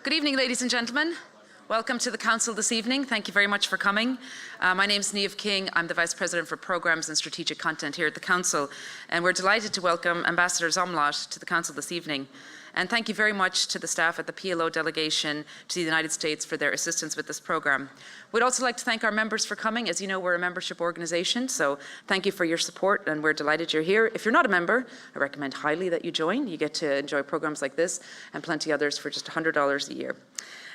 Good evening, ladies and gentlemen. Welcome to the Council this evening. Thank you very much for coming. My name is Niamh King. I'm the Vice President for Programmes and Strategic Content here at the Council, and we're delighted to welcome Ambassador Zomlot to the Council this evening. And thank you very much to the staff at the PLO delegation to the United States for their assistance with this programme. We'd also like to thank our members for coming. As you know, we're a membership organisation, so thank you for your support, and we're delighted you're here. If you're not a member, I recommend highly that you join. You get to enjoy programmes like this and plenty others for just $100 a year.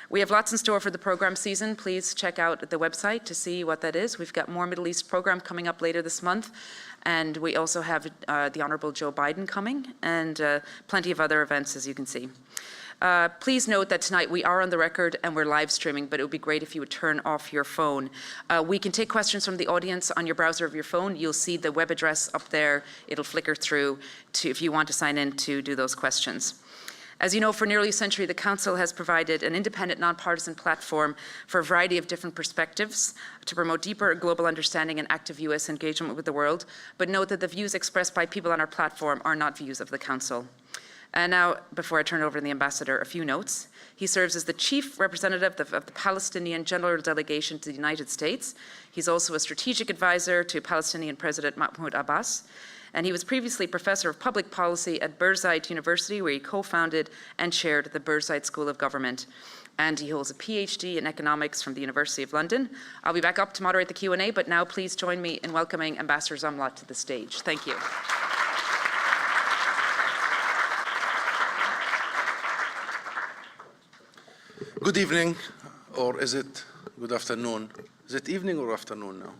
We have lots in store for the programme season. Please check out the website to see what that is. We've got more Middle East programme coming up later this month. And we also have the Honourable Joe Biden coming and plenty of other events, as you can see. Please note that tonight we are on the record and we're live streaming, but it would be great if you would turn off your phone. We can take questions from the audience on your browser of your phone. You'll see the web address up there. It'll flicker through if you want to sign in to do those questions. As you know, for nearly a century, the Council has provided an independent, nonpartisan platform for a variety of different perspectives to promote deeper global understanding and active US engagement with the world. But note that the views expressed by people on our platform are not views of the Council. And now, before I turn it over to the Ambassador, a few notes. He serves as the Chief Representative of the Palestinian General Delegation to the United States. He's also a strategic advisor to Palestinian President Mahmoud Abbas. And he was previously Professor of Public Policy at Birzeit University, where he co-founded and chaired the Birzeit School of Government. And he holds a PhD in economics from the University of London. I'll be back up to moderate the Q&A, but now please join me in welcoming Ambassador Zomlot to the stage. Thank you. Good evening, or is it good afternoon? Is it evening or afternoon now?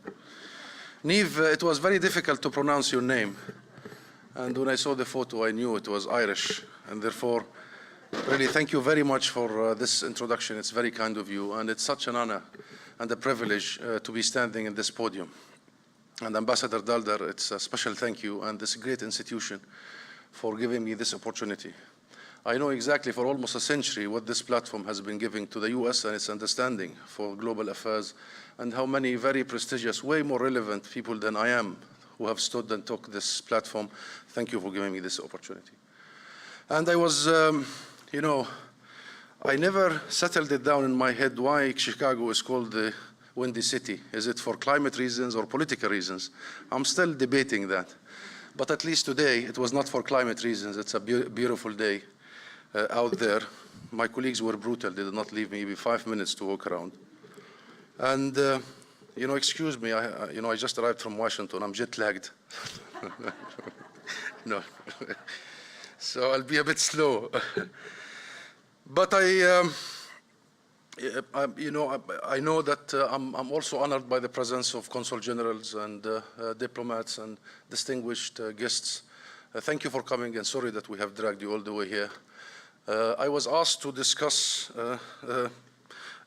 Niamh, it was very difficult to pronounce your name. And when I saw the photo, I knew it was Irish. And therefore, really, thank you very much for this introduction. It's very kind of you. And it's such an honor and a privilege to be standing in this podium. And Ambassador Daldar, it's a special thank you and this great institution for giving me this opportunity. I know exactly for almost a century what this platform has been giving to the US and its understanding for global affairs, and how many very prestigious, way more relevant people than I am who have stood and took this platform. Thank you for giving me this opportunity. And I was, you know, I never settled it down in my head why Chicago is called the Windy City. Is it for climate reasons or political reasons? I'm still debating that. But at least today, it was not for climate reasons. It's a beautiful day out there. My colleagues were brutal. They did not leave me even 5 minutes to walk around. And, you know, excuse me, I just arrived from Washington. I'm jet-lagged. No. So I'll be a bit slow. But I know that I'm also honored by the presence of consul generals and diplomats and distinguished guests. Thank you for coming, and sorry that we have dragged you all the way here. I was asked to discuss,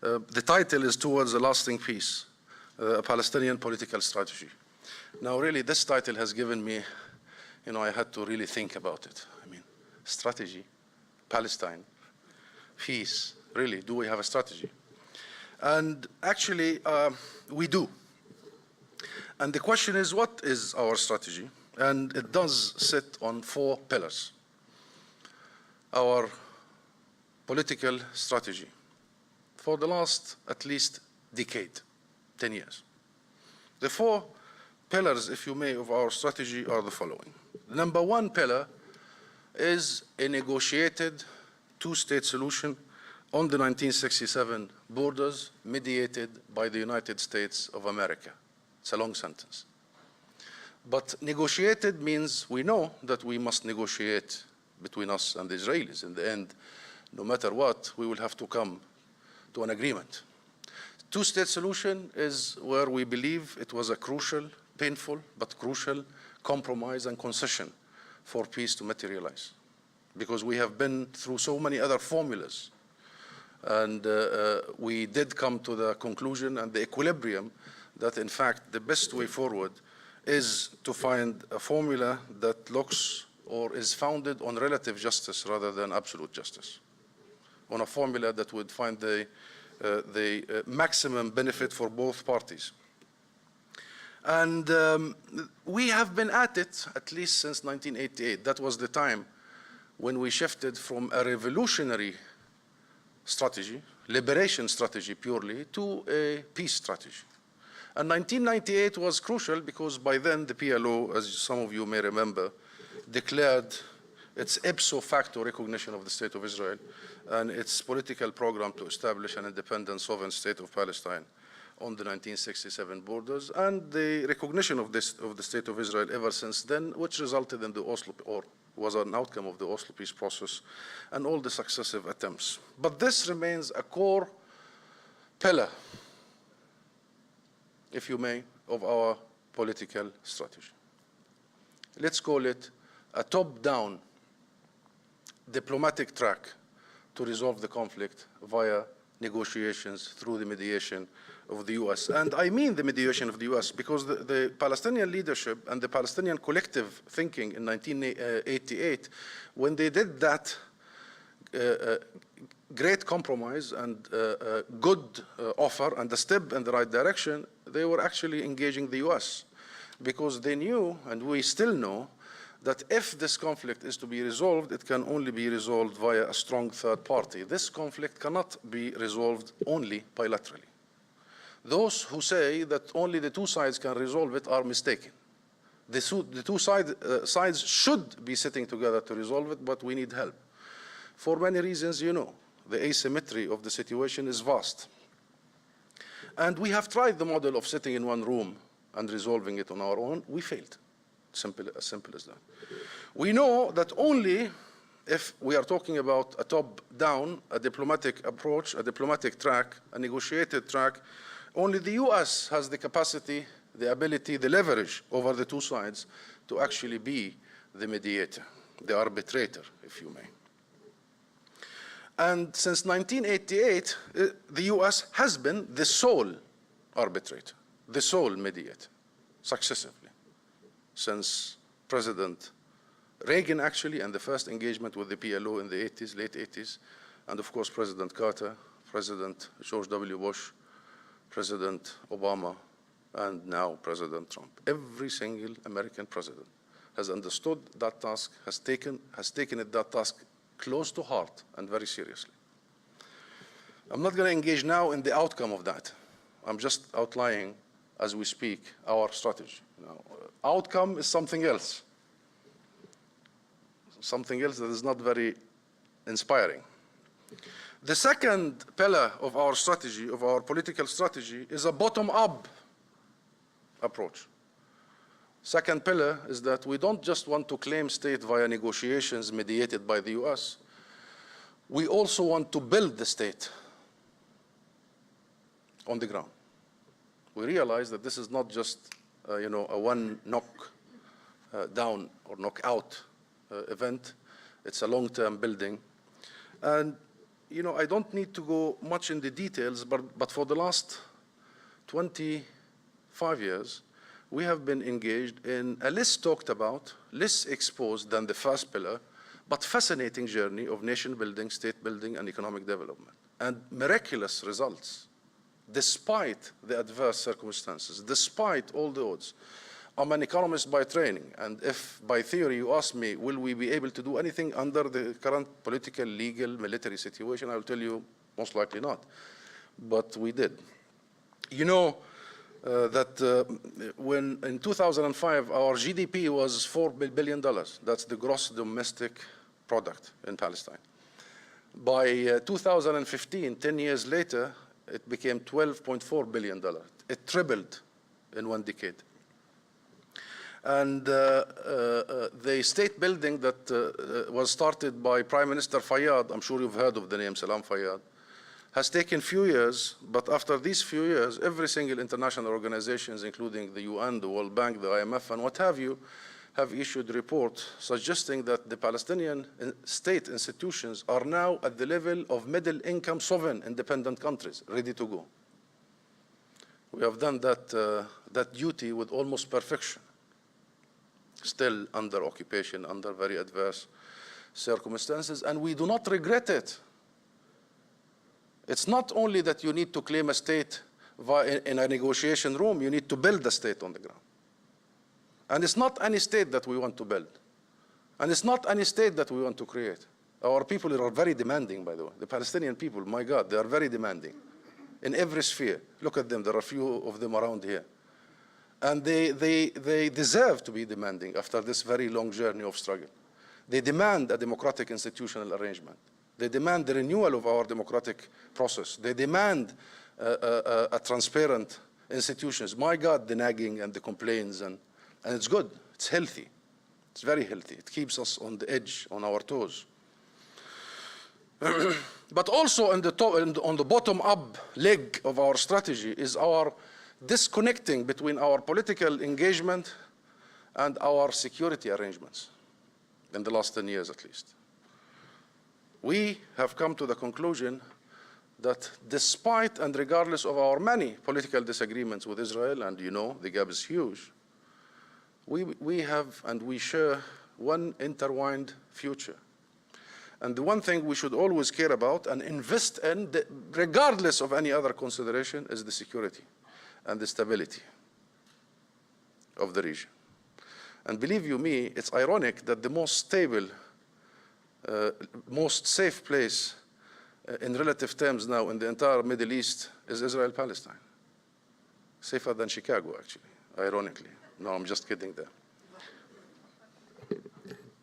the title is Towards a Lasting Peace, a Palestinian Political Strategy. Now really this title has given me, you know, I had to really think about it. I mean, strategy, Palestine, peace, really, do we have a strategy? And actually, we do. And the question is, what is our strategy? And it does sit on 4 pillars. Our political strategy for the last at least decade, 10 years. The 4 pillars, if you may, of our strategy are the following. The number 1 pillar is a negotiated 2-state solution on the 1967 borders mediated by the United States of America. It's a long sentence. But negotiated means we know that we must negotiate between us and the Israelis. In the end, no matter what, we will have to come to an agreement. 2-state solution is where we believe it was a crucial, painful, but crucial compromise and concession for peace to materialize. Because we have been through so many other formulas. And we did come to the conclusion and the equilibrium that, in fact, the best way forward is to find a formula that looks or is founded on relative justice rather than absolute justice, on a formula that would find the maximum benefit for both parties. And we have been at it at least since 1988. That was the time when we shifted from a revolutionary strategy, liberation strategy purely, to a peace strategy. And 1998 was crucial because by then the PLO, as some of you may remember, declared its ipso facto recognition of the State of Israel and its political program to establish an independent sovereign state of Palestine on the 1967 borders, and the recognition of the State of Israel ever since then, which resulted in the Oslo, or was an outcome of the Oslo peace process and all the successive attempts. But this remains a core pillar, if you may, of our political strategy. Let's call it a top-down diplomatic track to resolve the conflict via negotiations through the mediation of the US. And I mean the mediation of the US because the Palestinian leadership and the Palestinian collective thinking in 1988, when they did that great compromise and good offer and a step in the right direction, they were actually engaging the US because they knew, and we still know, that if this conflict is to be resolved, it can only be resolved via a strong third party. This conflict cannot be resolved only bilaterally. Those who say that only the two sides can resolve it are mistaken. The two sides should be sitting together to resolve it, but we need help. For many reasons, you know, the asymmetry of the situation is vast. And we have tried the model of sitting in one room and resolving it on our own. We failed. As simple as that. We know that only if we are talking about a top-down, a diplomatic approach, a diplomatic track, a negotiated track, only the US has the capacity, the ability, the leverage over the two sides to actually be the mediator, the arbitrator, if you may. And since 1988, the US has been the sole arbitrator, the sole mediator, successively, since President Reagan, actually, and the first engagement with the PLO in the 80s, late 80s, and of course President Carter, President George W. Bush, President Obama, and now President Trump. Every single American president has understood that task, has taken that task close to heart and very seriously. I'm not going to engage now in the outcome of that. I'm just outlining, as we speak, our strategy. Now, outcome is something else that is not very inspiring. The second pillar of our strategy, of our political strategy, is a bottom-up approach. Second pillar is that we don't just want to claim state via negotiations mediated by the US. We also want to build the state on the ground. We realize that this is not just a one knock down or knock out event. It's a long-term building. And I don't need to go much in the details, but for the last 25 years, we have been engaged in a less talked about, less exposed than the first pillar, but fascinating journey of nation building, state building, and economic development. And miraculous results, despite the adverse circumstances, despite all the odds. I'm an economist by training, and if by theory you ask me, will we be able to do anything under the current political, legal, military situation, I will tell you, most likely not. But we did. You know that when in 2005, our GDP was $4 billion. That's the gross domestic product in Palestine. By 2015, 10 years later, it became $12.4 billion. It tripled in one decade. And the state building that was started by Prime Minister Fayyad, I'm sure you've heard of the name Salam Fayyad, has taken few years, but after these few years, every single international organizations, including the UN, the World Bank, the IMF, and what have you, have issued reports suggesting that the Palestinian state institutions are now at the level of middle-income sovereign independent countries, ready to go. We have done that duty with almost perfection, still under occupation, under very adverse circumstances, and we do not regret it. It's not only that you need to claim a state in a negotiation room, you need to build a state on the ground. And it's not any state that we want to build. And it's not any state that we want to create. Our people are very demanding, by the way. The Palestinian people, my God, they are very demanding in every sphere. Look at them. There are a few of them around here. And they deserve to be demanding after this very long journey of struggle. They demand a democratic institutional arrangement. They demand the renewal of our democratic process. They demand a transparent institutions. My God, the nagging and the complaints, and it's good. It's healthy. It's very healthy. It keeps us on the edge, on our toes. But also on the bottom-up leg of our strategy is our disconnecting between our political engagement and our security arrangements in the last 10 years at least. We have come to the conclusion that despite and regardless of our many political disagreements with Israel, and you know the gap is huge, we have and we share one intertwined future. And the one thing we should always care about and invest in, regardless of any other consideration, is the security and the stability of the region. And believe you me, it's ironic that the most stable, most safe place in relative terms now in the entire Middle East is Israel-Palestine. Safer than Chicago, actually, ironically. No, I'm just kidding there.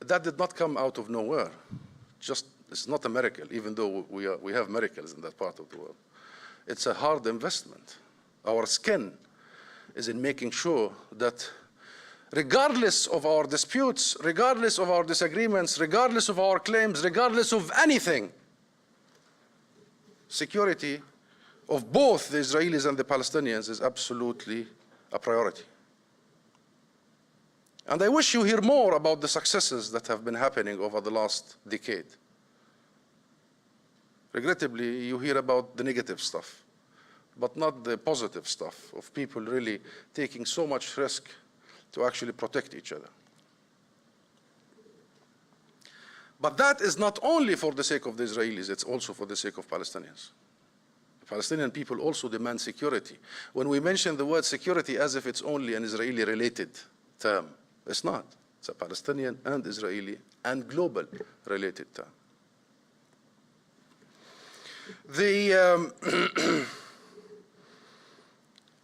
That did not come out of nowhere. It's not a miracle, even though we have miracles in that part of the world. It's a hard investment. Our skin is in making sure that regardless of our disputes, regardless of our disagreements, regardless of our claims, regardless of anything, security of both the Israelis and the Palestinians is absolutely a priority. And I wish you hear more about the successes that have been happening over the last decade. Regrettably, you hear about the negative stuff, but not the positive stuff of people really taking so much risk to actually protect each other. But that is not only for the sake of the Israelis, it's also for the sake of Palestinians. The Palestinian people also demand security. When we mention the word security as if it's only an Israeli-related term, it's not. It's a Palestinian and Israeli and global related term.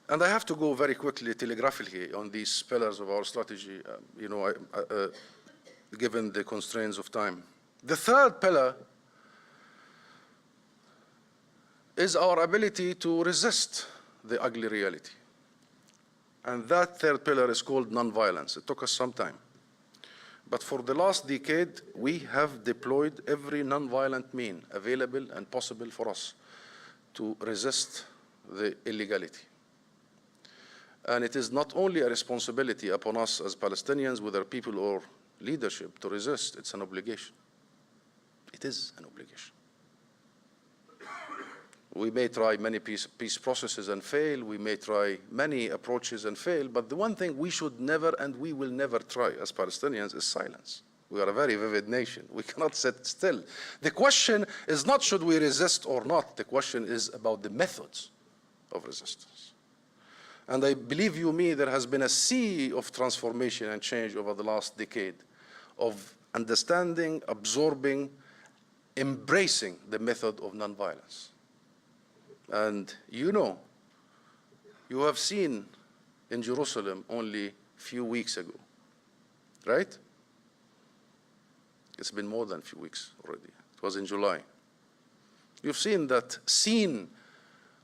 And I have to go very quickly, telegraphically, on these pillars of our strategy, given the constraints of time. The third pillar is our ability to resist the ugly reality. And that third pillar is called nonviolence. It took us some time. But for the last decade, we have deployed every nonviolent mean available and possible for us to resist the illegality. And it is not only a responsibility upon us as Palestinians, whether people or leadership, to resist, it's an obligation. It is an obligation. We may try many peace processes and fail. We may try many approaches and fail. But the one thing we should never and we will never try as Palestinians is silence. We are a very vivid nation. We cannot sit still. The question is not should we resist or not. The question is about the methods of resistance. And I believe you me, there has been a sea of transformation and change over the last decade of understanding, absorbing, embracing the method of nonviolence. And you know, you have seen in Jerusalem only a few weeks ago, right? It's been more than a few weeks already. It was in July. You've seen that scene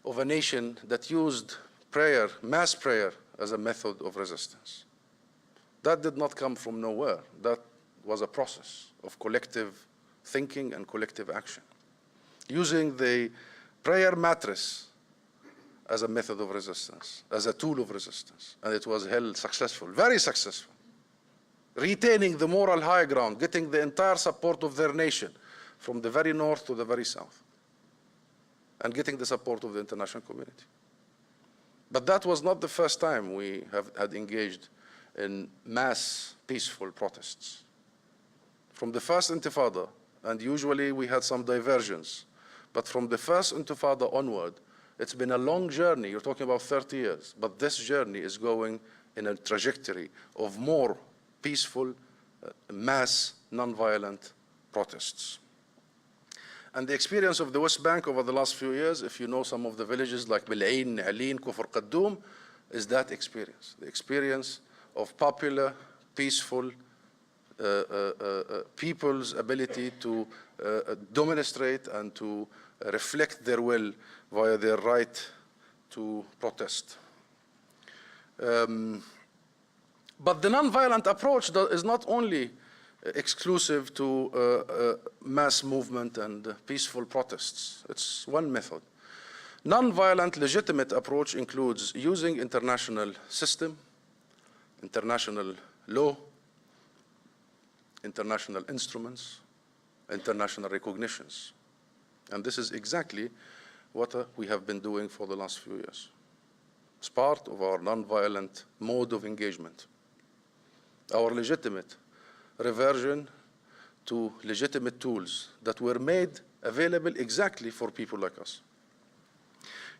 of a nation that used prayer, mass prayer, as a method of resistance. That did not come from nowhere. That was a process of collective thinking and collective action. Using the prayer mattress as a method of resistance, as a tool of resistance. And it was held successful, very successful. Retaining the moral high ground, getting the entire support of their nation from the very north to the very south, and getting the support of the international community. But that was not the first time we had engaged in mass peaceful protests. From the first Intifada, and usually we had some diversions, but from the first Intifada onward, it's been a long journey. You're talking about 30 years, but this journey is going in a trajectory of more peaceful, mass, nonviolent protests. And the experience of the West Bank over the last few years, if you know some of the villages like Bil'ain, Na'alin, Kufr Qaddoum, is that experience. The experience of popular, peaceful people's ability to demonstrate and to reflect their will via their right to protest. But the nonviolent approach is not only exclusive to mass movement and peaceful protests. It's one method. Nonviolent legitimate approach includes using international system, international law, international instruments, international recognitions. And this is exactly what we have been doing for the last few years. It's part of our nonviolent mode of engagement. Our legitimate reversion to legitimate tools that were made available exactly for people like us.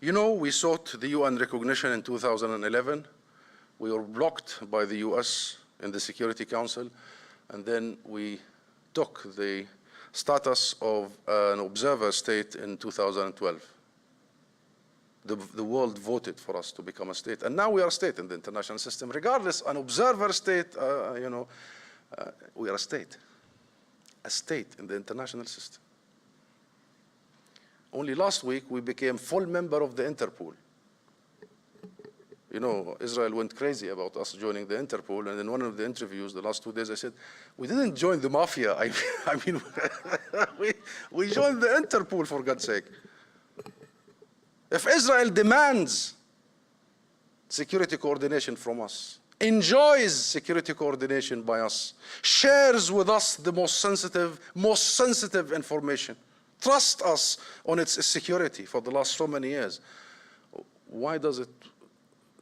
You know, we sought the UN recognition in 2011. We were blocked by the US in the Security Council, and then we took the status of an observer state in 2012. The world voted for us to become a state, and now we are a state in the international system. Regardless, an observer state, we are a state in the international system. Only last week, we became full member of the Interpol. You know, Israel went crazy about us joining the Interpol, and in one of the interviews the last 2 days, I said, we didn't join the mafia. I mean, we joined the Interpol, for God's sake. If Israel demands security coordination from us, enjoys security coordination by us, shares with us the most sensitive information, trusts us on its security for the last so many years, why does it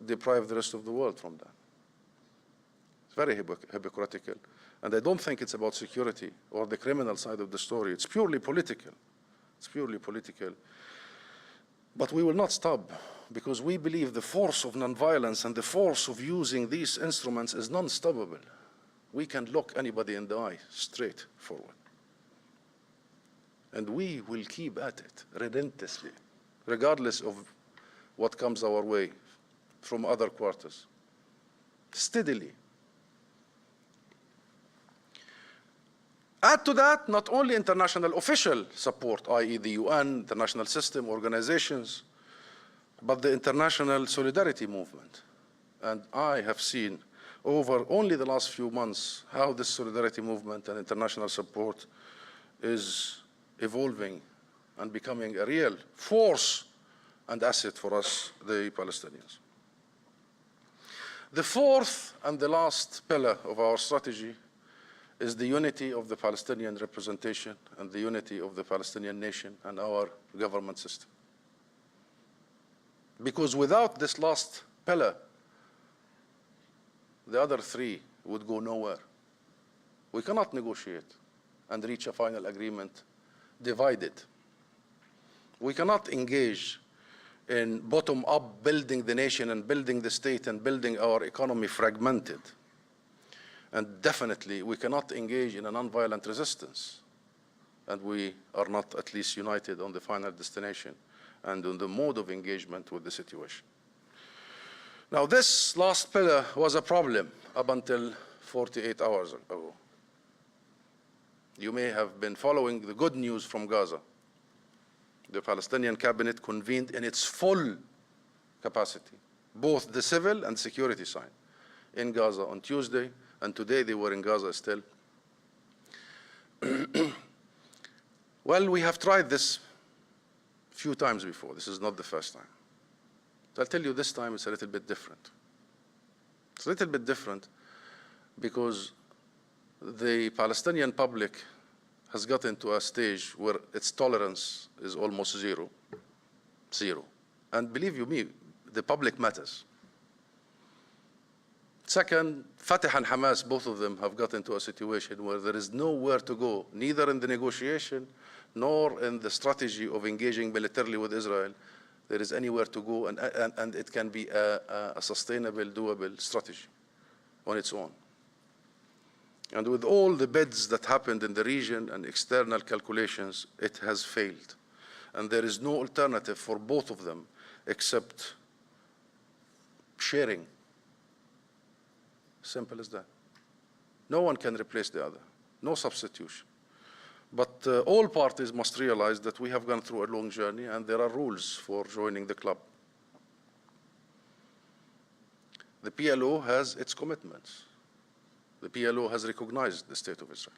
deprive the rest of the world from that? It's very hypocritical. And I don't think it's about security or the criminal side of the story. It's purely political. It's purely political. But we will not stop, because we believe the force of nonviolence and the force of using these instruments is non-stoppable. We can look anybody in the eye straight forward. And we will keep at it relentlessly, regardless of what comes our way from other quarters, steadily. Add to that not only international official support, i.e. the UN, international system, organizations, but the international solidarity movement. And I have seen over only the last few months how this solidarity movement and international support is evolving and becoming a real force and asset for us, the Palestinians. The fourth and the last pillar of our strategy is the unity of the Palestinian representation and the unity of the Palestinian nation and our government system. Because without this last pillar, the other three would go nowhere. We cannot negotiate and reach a final agreement divided. We cannot engage in bottom-up building the nation and building the state and building our economy fragmented. And definitely, we cannot engage in a nonviolent resistance. And we are not at least united on the final destination and on the mode of engagement with the situation. Now, this last pillar was a problem up until 48 hours ago. You may have been following the good news from Gaza. The Palestinian cabinet convened in its full capacity, both the civil and security side, in Gaza on Tuesday, and today they were in Gaza still. Well, we have tried this a few times before. This is not the first time. So I'll tell you, this time it's a little bit different. It's a little bit different because the Palestinian public has gotten to a stage where its tolerance is almost zero. And believe you me, the public matters. Second, Fatah and Hamas, both of them have gotten to a situation where there is nowhere to go, neither in the negotiation nor in the strategy of engaging militarily with Israel. There is anywhere to go, and it can be a sustainable, doable strategy on its own. And with all the bids that happened in the region and external calculations, it has failed. And there is no alternative for both of them except sharing. Simple as that. No one can replace the other. No substitution. But all parties must realize that we have gone through a long journey and there are rules for joining the club. The PLO has its commitments. The PLO has recognized the State of Israel.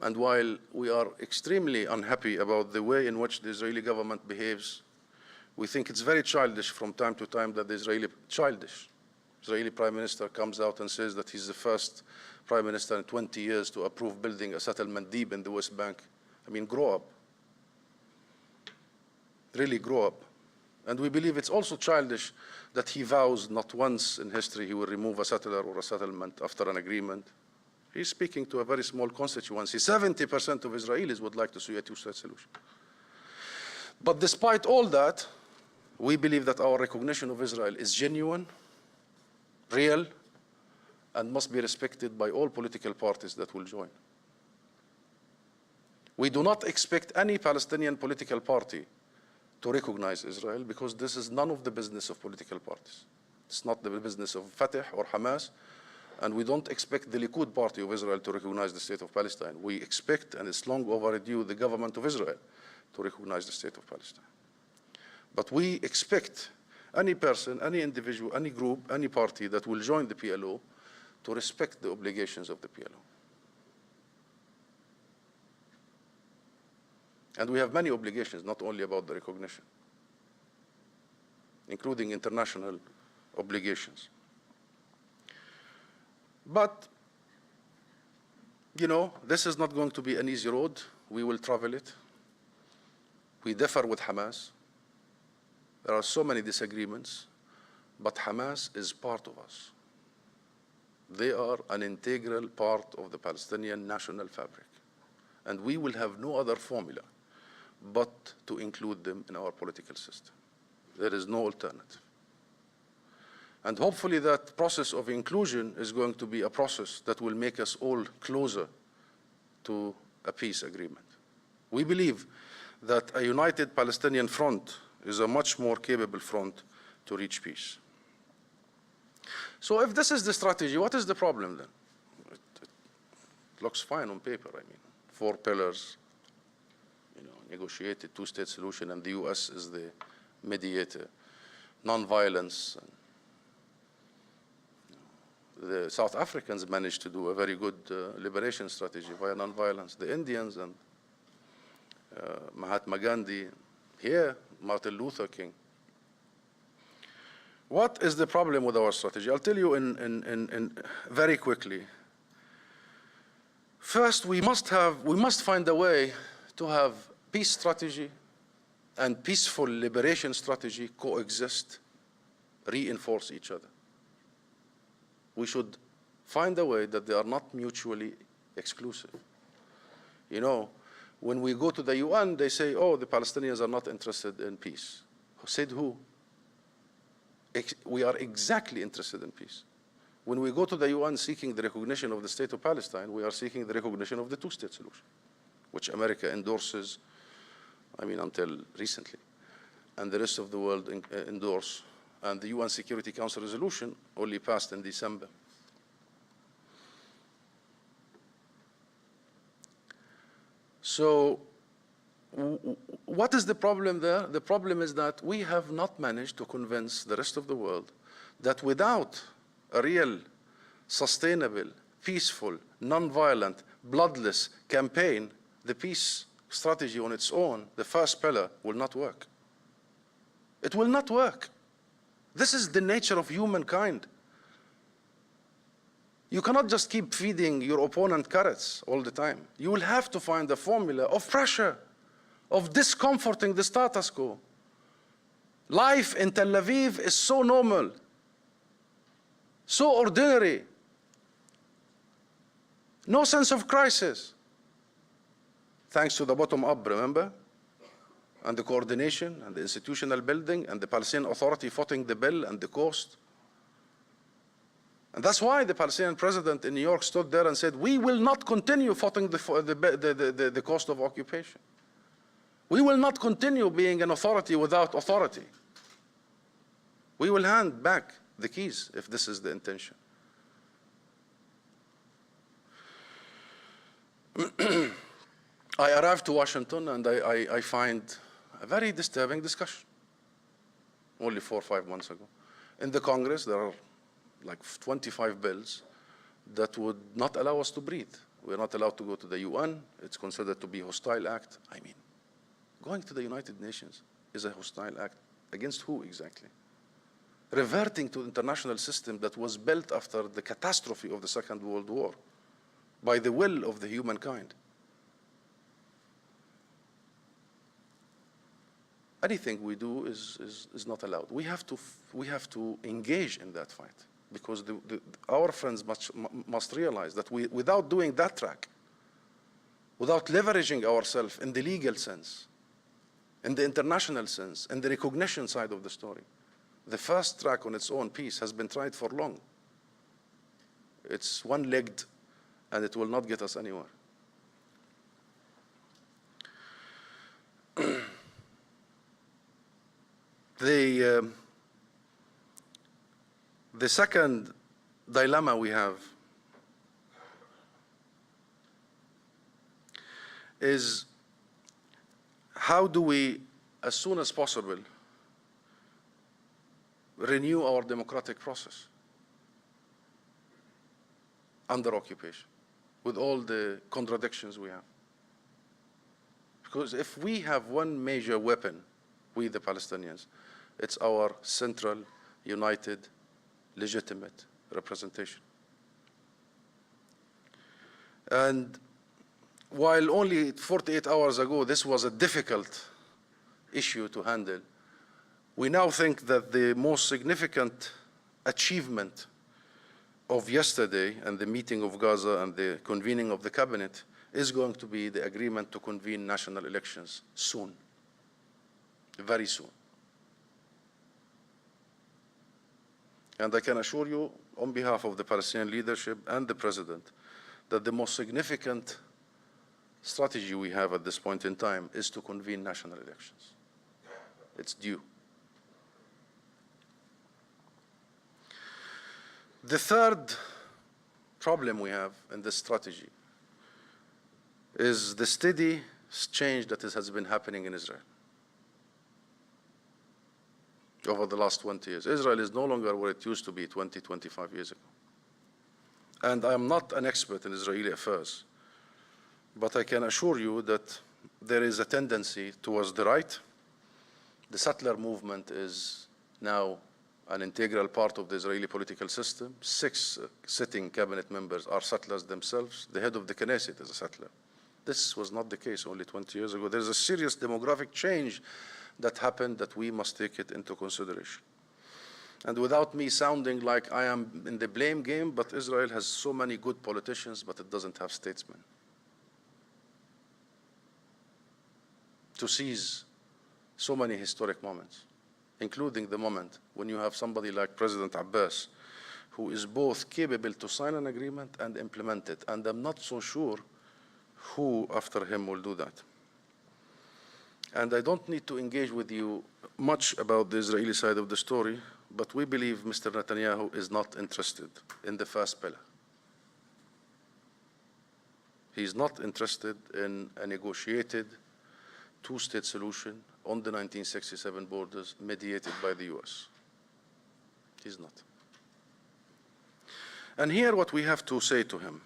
And while we are extremely unhappy about the way in which the Israeli government behaves, we think it's very childish from time to time that the Israeli Prime Minister comes out and says that he's the first Prime Minister in 20 years to approve building a settlement deep in the West Bank. I mean, grow up. Really grow up. And we believe it's also childish that he vows not once in history he will remove a settler or a settlement after an agreement. He's speaking to a very small constituency. 70% of Israelis would like to see a two-state solution. But despite all that, we believe that our recognition of Israel is genuine, real, and must be respected by all political parties that will join. We do not expect any Palestinian political party to recognize Israel because this is none of the business of political parties. It's not the business of Fatah or Hamas, and we don't expect the Likud party of Israel to recognize the state of Palestine. We expect, and it's long overdue, the government of Israel to recognize the state of Palestine. But we expect any person, any individual, any group, any party that will join the PLO to respect the obligations of the PLO. And we have many obligations, not only about the recognition, including international obligations. But, you know, this is not going to be an easy road. We will travel it. We differ with Hamas. There are so many disagreements, but Hamas is part of us. They are an integral part of the Palestinian national fabric. And we will have no other formula but to include them in our political system. There is no alternative. And hopefully that process of inclusion is going to be a process that will make us all closer to a peace agreement. We believe that a united Palestinian front is a much more capable front to reach peace. So if this is the strategy, what is the problem then? It looks fine on paper, I mean. 4 pillars, negotiated two-state solution, and the US is the mediator. Non-violence. The South Africans managed to do a very good liberation strategy via non-violence. The Indians and Mahatma Gandhi, here, Martin Luther King. What is the problem with our strategy? I'll tell you in very quickly. First, we must find a way to have peace strategy and peaceful liberation strategy coexist, reinforce each other. We should find a way that they are not mutually exclusive. You know, when we go to the UN, they say, oh, the Palestinians are not interested in peace. Said who? We are exactly interested in peace. When we go to the UN seeking the recognition of the state of Palestine, we are seeking the recognition of the two-state solution, which America endorses, I mean, until recently, and the rest of the world endorse. And the UN Security Council resolution only passed in December. So what is the problem there? The problem is that we have not managed to convince the rest of the world that without a real, sustainable, peaceful, non-violent, bloodless campaign, the peace strategy on its own, the first pillar, will not work. It will not work. This is the nature of humankind. You cannot just keep feeding your opponent carrots all the time. You will have to find a formula of pressure, of discomforting the status quo. Life in Tel Aviv is so normal, so ordinary. No sense of crisis. Thanks to the bottom up, remember? And the coordination and the institutional building and the Palestinian Authority footing the bill and the cost. And that's why the Palestinian president in New York stood there and said, we will not continue fighting the cost of occupation. We will not continue being an authority without authority. We will hand back the keys if this is the intention. I arrived to Washington and I find a very disturbing discussion only 4 or 5 months ago. In the Congress, there are like 25 bills that would not allow us to breathe. We're not allowed to go to the UN. It's considered to be a hostile act. I mean, going to the United Nations is a hostile act. Against who exactly? Reverting to the international system that was built after the catastrophe of the Second World War by the will of the humankind. Anything we do is not allowed. We have to engage in that fight, because our friends must realize that without doing that track, without leveraging ourselves in the legal sense, in the international sense, in the recognition side of the story, the first track on its own piece has been tried for long. It's one-legged, and it will not get us anywhere. The second dilemma we have is, how do we, as soon as possible, renew our democratic process under occupation, with all the contradictions we have? Because if we have one major weapon, we the Palestinians, it's our central, united, legitimate representation. And while only 48 hours ago this was a difficult issue to handle, we now think that the most significant achievement of yesterday and the meeting of Gaza and the convening of the cabinet is going to be the agreement to convene national elections soon, very soon. And I can assure you, on behalf of the Palestinian leadership and the president, that the most significant strategy we have at this point in time is to convene national elections. It's due. The third problem we have in this strategy is the steady change that has been happening in Israel over the last 20 years. Israel is no longer where it used to be 20, 25 years ago. And I am not an expert in Israeli affairs, but I can assure you that there is a tendency towards the right. The settler movement is now an integral part of the Israeli political system. 6 sitting cabinet members are settlers themselves. The head of the Knesset is a settler. This was not the case only 20 years ago. There's a serious demographic change that happened that we must take it into consideration. And without me sounding like I am in the blame game, but Israel has so many good politicians, but it doesn't have statesmen to seize so many historic moments, including the moment when you have somebody like President Abbas, who is both capable to sign an agreement and implement it. And I'm not so sure who after him will do that. And I don't need to engage with you much about the Israeli side of the story, but we believe Mr. Netanyahu is not interested in the first pillar. He's not interested in a negotiated two-state solution on the 1967 borders mediated by the US. He's not. And here what we have to say to him,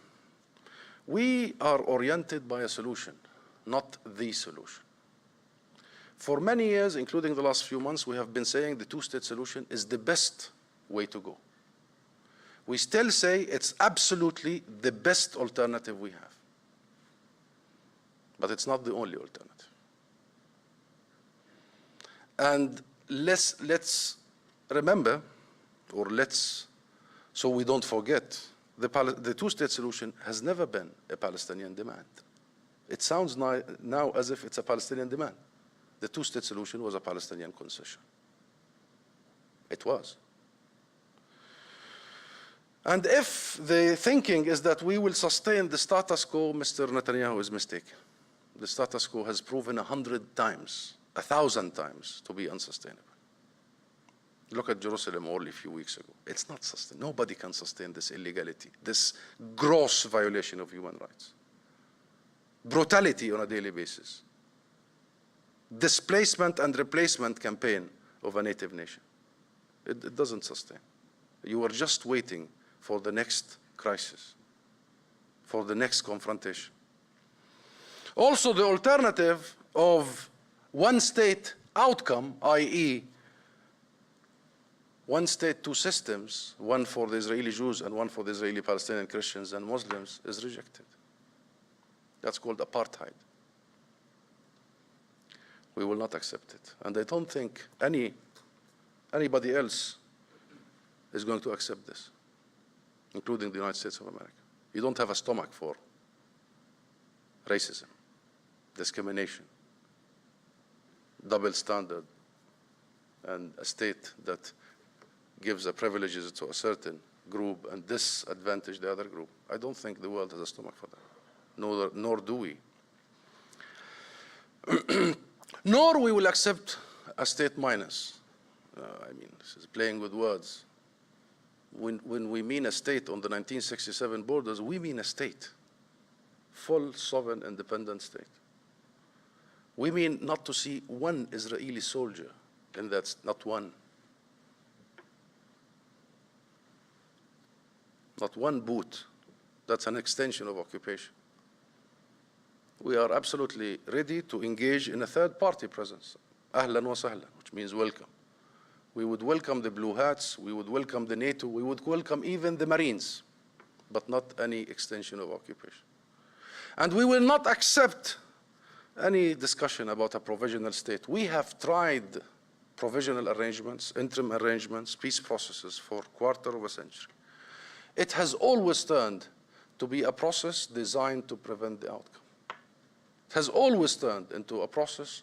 we are oriented by a solution, not the solution. For many years, including the last few months, we have been saying the two-state solution is the best way to go. We still say it's absolutely the best alternative we have. But it's not the only alternative. And let's remember, or so we don't forget, the two-state solution has never been a Palestinian demand. It sounds now as if it's a Palestinian demand. The two-state solution was a Palestinian concession. It was. And if the thinking is that we will sustain the status quo, Mr. Netanyahu is mistaken. The status quo has proven 100 times, 1,000 times to be unsustainable. Look at Jerusalem only a few weeks ago. It's not sustainable. Nobody can sustain this illegality, this gross violation of human rights. Brutality on a daily basis. Displacement and replacement campaign of a native nation. It doesn't sustain. You are just waiting for the next crisis, for the next confrontation. Also, the alternative of one-state outcome, i.e., one state, two systems, one for the Israeli Jews and one for the Israeli Palestinian Christians and Muslims, is rejected. That's called apartheid. We will not accept it. And I don't think anybody else is going to accept this, including the United States of America. You don't have a stomach for racism, discrimination, double standard, and a state that gives the privileges to a certain group and disadvantage the other group. I don't think the world has a stomach for that, nor do we. Nor we will accept a state minus. I mean, this is playing with words. When we mean a state on the 1967 borders, we mean a state, full, sovereign, independent state. We mean not to see one Israeli soldier, and that's not one. Not one boot. That's an extension of occupation. We are absolutely ready to engage in a third-party presence, ahlan wa sahlan, which means welcome. We would welcome the blue hats, we would welcome the NATO, we would welcome even the Marines, but not any extension of occupation. And we will not accept any discussion about a provisional state. We have tried provisional arrangements, interim arrangements, peace processes for a quarter of a century. It has always turned to be a process designed to prevent the outcome. It has always turned into a process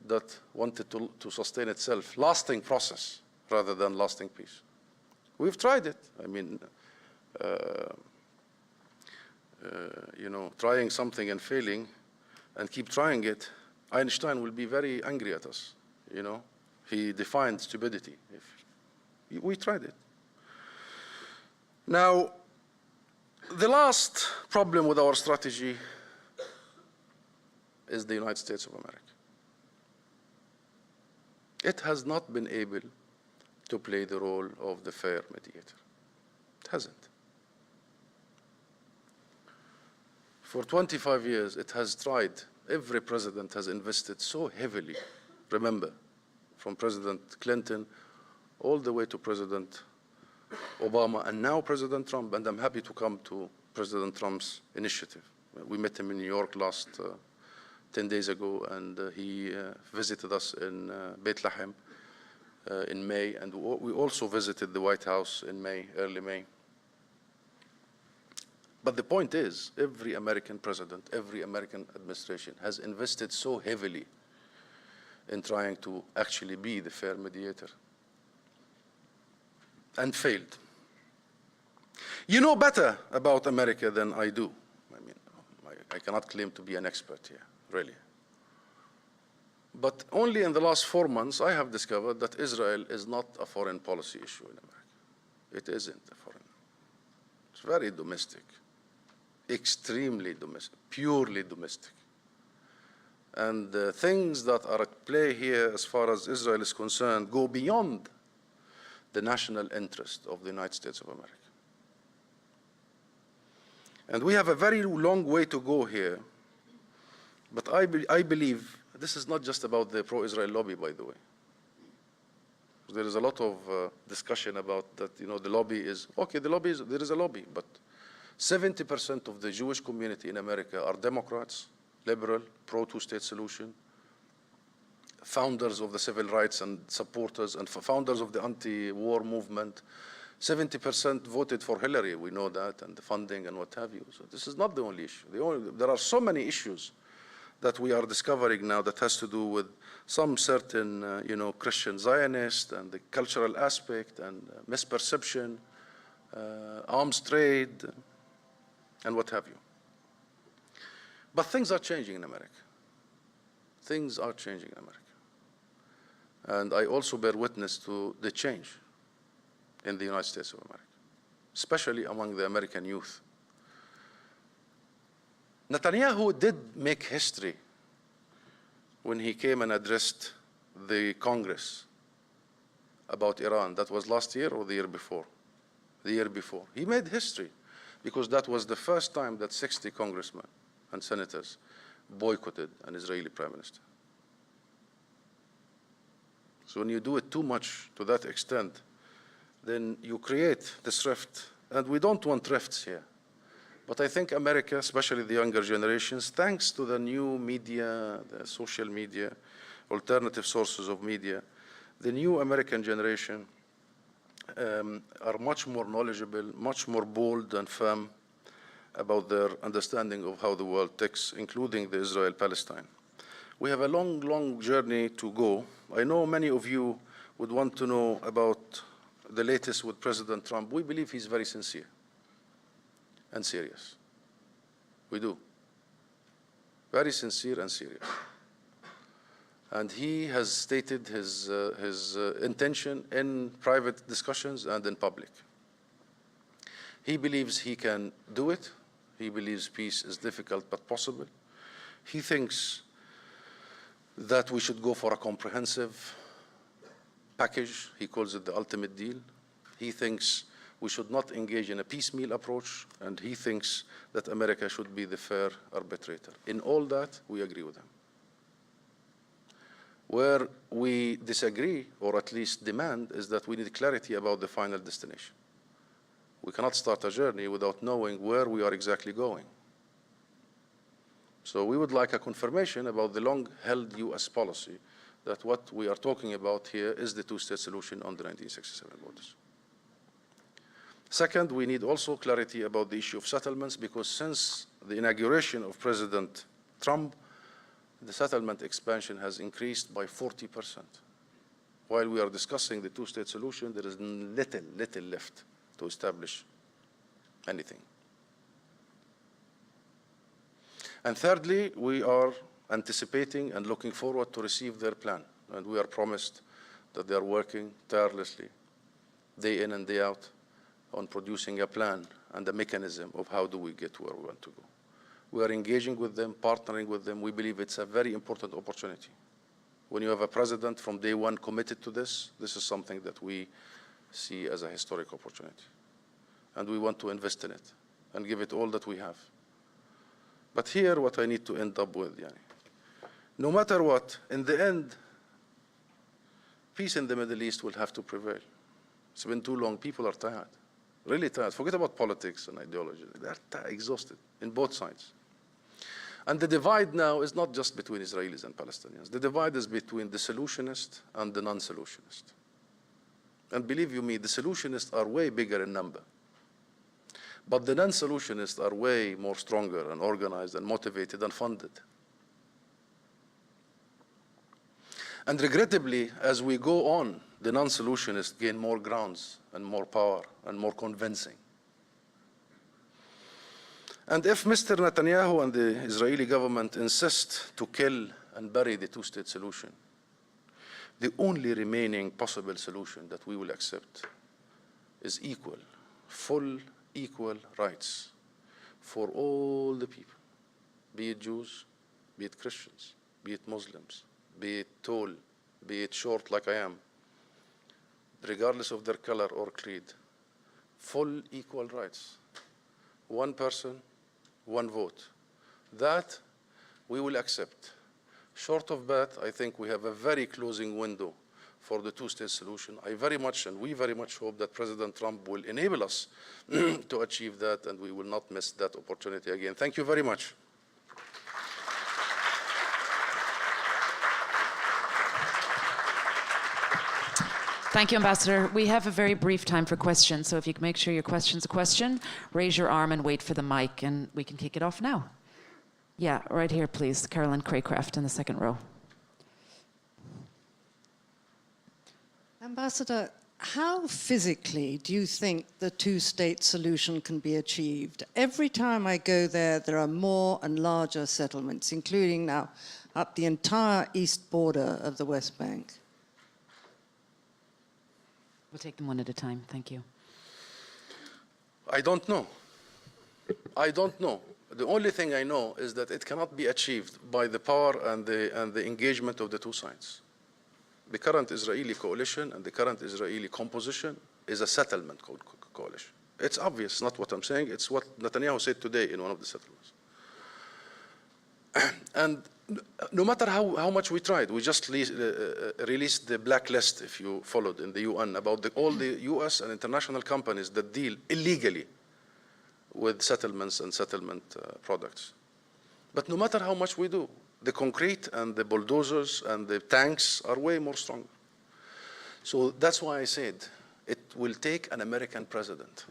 that wanted to sustain itself, lasting process rather than lasting peace. We've tried it. I mean, trying something and failing and keep trying it, Einstein will be very angry at us. He defined stupidity. We tried it. Now, the last problem with our strategy is the United States of America. It has not been able to play the role of the fair mediator. It hasn't. For 25 years, it has tried. Every president has invested so heavily. Remember, from President Clinton all the way to President Obama and now President Trump, and I'm happy to come to President Trump's initiative. We met him in New York 10 days ago, and he visited us in Bethlehem in May, and we also visited the White House in May, early May. But the point is, every American president, every American administration has invested so heavily in trying to actually be the fair mediator and failed. You know better about America than I do. I mean, I cannot claim to be an expert here, really. But only in the last 4 months, I have discovered that Israel is not a foreign policy issue in America. It isn't a foreign. It's very domestic, extremely domestic, purely domestic. And the things that are at play here, as far as Israel is concerned, go beyond the national interest of the United States of America. And we have a very long way to go here. But I believe this is not just about the pro-Israel lobby, by the way. There is a lot of discussion about that, the lobby is, okay, there is a lobby, but 70% of the Jewish community in America are Democrats, liberal, pro-two-state solution, founders of the civil rights and supporters and founders of the anti-war movement. 70% voted for Hillary, we know that, and the funding and what have you. So this is not the only issue. There are so many issues that we are discovering now that has to do with some certain, Christian Zionist and the cultural aspect and misperception arms trade, and what have you. But things are changing in America. Things are changing in America. And I also bear witness to the change in the United States of America, especially among the American youth. Netanyahu did make history when he came and addressed the Congress about Iran. That was last year or the year before? The year before. He made history because that was the first time that 60 congressmen and senators boycotted an Israeli prime minister. So when you do it too much to that extent, then you create this rift. And we don't want rifts here. But I think America, especially the younger generations, thanks to the new media, the social media, alternative sources of media, the new American generation are much more knowledgeable, much more bold and firm about their understanding of how the world ticks, including the Israel-Palestine. We have a long, long journey to go. I know many of you would want to know about the latest with President Trump. We believe he's very sincere and serious. We do. Very sincere and serious. And he has stated his intention in private discussions and in public. He believes he can do it. He believes peace is difficult but possible. He thinks that we should go for a comprehensive package. He calls it the ultimate deal. He thinks we should not engage in a piecemeal approach, and he thinks that America should be the fair arbitrator. In all that, we agree with him. Where we disagree, or at least demand, is that we need clarity about the final destination. We cannot start a journey without knowing where we are exactly going. So we would like a confirmation about the long-held U.S. policy that what we are talking about here is the two-state solution on the 1967 borders. Second, we need also clarity about the issue of settlements, because since the inauguration of President Trump, the settlement expansion has increased by 40%. While we are discussing the two-state solution, there is little left to establish anything. And thirdly, we are anticipating and looking forward to receive their plan. And we are promised that they are working tirelessly, day in and day out, on producing a plan and a mechanism of how do we get to where we want to go. We are engaging with them, partnering with them. We believe it's a very important opportunity. When you have a president from day one committed to this, this is something that we see as a historic opportunity. And we want to invest in it and give it all that we have. But here, what I need to end up with, no matter what, in the end, peace in the Middle East will have to prevail. It's been too long. People are tired, really tired. Forget about politics and ideology. They're exhausted in both sides. And the divide now is not just between Israelis and Palestinians. The divide is between the solutionist and the non-solutionist. And believe you me, the solutionists are way bigger in number. But the non-solutionists are way more stronger and organized and motivated and funded. And regrettably, as we go on, the non-solutionists gain more grounds and more power and more convincing. And if Mr. Netanyahu and the Israeli government insist to kill and bury the two-state solution, the only remaining possible solution that we will accept is full equal rights for all the people, be it Jews, be it Christians, be it Muslims, be it tall, be it short like I am, regardless of their color or creed. Full equal rights. One person, one vote. That we will accept. Short of that, I think we have a very closing window for the two-state solution. I very much, and we very much hope that President Trump will enable us to achieve that, and we will not miss that opportunity again. Thank you very much. Thank you, Ambassador. We have a very brief time for questions, so if you can make sure your question's a question, raise your arm and wait for the mic, and we can kick it off now. Yeah, right here, please. Carolyn Craycraft in the second row. Ambassador, How physically do you think the two-state solution can be achieved? Every time I go there, there are more and larger settlements, including now up the entire east border of the West Bank. We'll take them one at a time. Thank you. I don't know. I don't know. The only thing I know is that it cannot be achieved by the power and the engagement of the two sides. The current Israeli coalition and the current Israeli composition is a settlement coalition. It's obvious, not what I'm saying, it's what Netanyahu said today in one of the settlements. And no matter how much we tried, we just released the blacklist, if you followed in the UN, about all the US and international companies that deal illegally with settlements and settlement products. But no matter how much we do, the concrete and the bulldozers and the tanks are way more stronger. So that's why I said it will take an American president.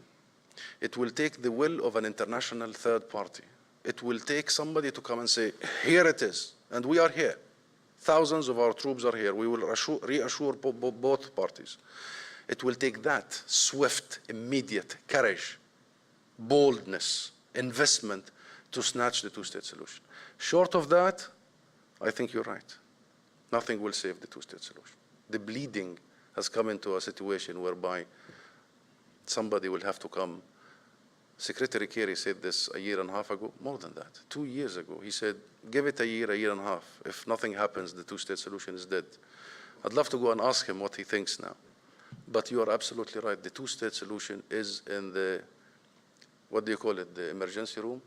It will take the will of an international third party. It will take somebody to come and say, here it is, and we are here. Thousands of our troops are here. We will reassure both parties. It will take that swift, immediate courage, boldness, investment to snatch the two-state solution. Short of that, I think you're right. Nothing will save the two-state solution. The bleeding has come into a situation whereby somebody will have to come. Secretary Kerry said this a year and a half ago, more than that, 2 years ago. He said, give it a year and a half. If nothing happens, the two-state solution is dead. I'd love to go and ask him what he thinks now. But you are absolutely right. The two-state solution is in the, what do you call it, the emergency room?